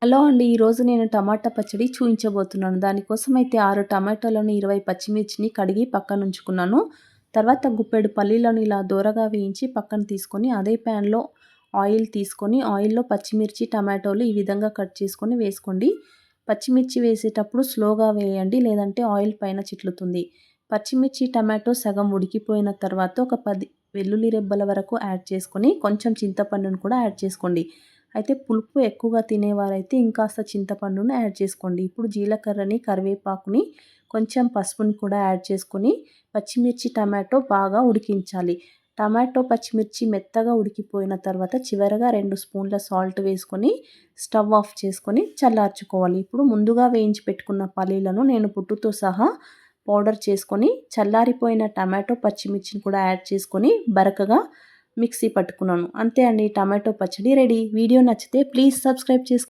Hello అండి. ఈరోజు నేను టమాటా పచ్చడి చూయించబోతున్నాను. దానికోసం అయితే 6 టమాటాలను, 20 పచ్చిమిర్చిని కడిగి పక్కనుంచుకున్నాను. తర్వాత గుప్పెడు పల్లీలను ఇలా దోరగా వేయించి పక్కన తీసుకొని, అదే ప్యాన్‌లో ఆయిల్ తీసుకొని, ఆయిల్‌లో పచ్చిమిర్చి, టమాటోలు ఈ విధంగా కట్ చేసుకొని వేసుకోండి. పచ్చిమిర్చి వేసేటప్పుడు స్లోగా వేయండి, లేదంటే ఆయిల్ పైన చిట్లుతుంది. పచ్చిమిర్చి, టమాటో సగం ఉడికిపోయిన తర్వాత ఒక 10 వెల్లుల్లి రెబ్బల వరకు యాడ్ చేసుకొని, కొంచెం చింతపండును కూడా యాడ్ చేసుకోండి. అయితే పులుపు ఎక్కువగా తినేవారైతే ఇంకాస్త చింతపండును యాడ్ చేసుకోండి. ఇప్పుడు జీలకర్రని, కరివేపాకుని, కొంచెం పసుపుని కూడా యాడ్ చేసుకొని పచ్చిమిర్చి, టమాటో బాగా ఉడికించాలి. టమాటో, పచ్చిమిర్చి మెత్తగా ఉడికిపోయిన తర్వాత చివరగా 2 స్పూన్ల సాల్ట్ వేసుకొని స్టవ్ ఆఫ్ చేసుకొని చల్లార్చుకోవాలి. ఇప్పుడు ముందుగా వేయించి పెట్టుకున్న పల్లీలను నేను పొట్టుతో సహా పౌడర్ చేసుకొని, చల్లారిపోయిన టమాటో, పచ్చిమిర్చిని కూడా యాడ్ చేసుకొని బరకగా మిక్సీ పట్టుకున్నాను. అంతే అండి, టమాటో పచ్చడి రెడీ. వీడియో నచ్చితే ప్లీజ్ సబ్స్క్రైబ్ చేసుకోండి.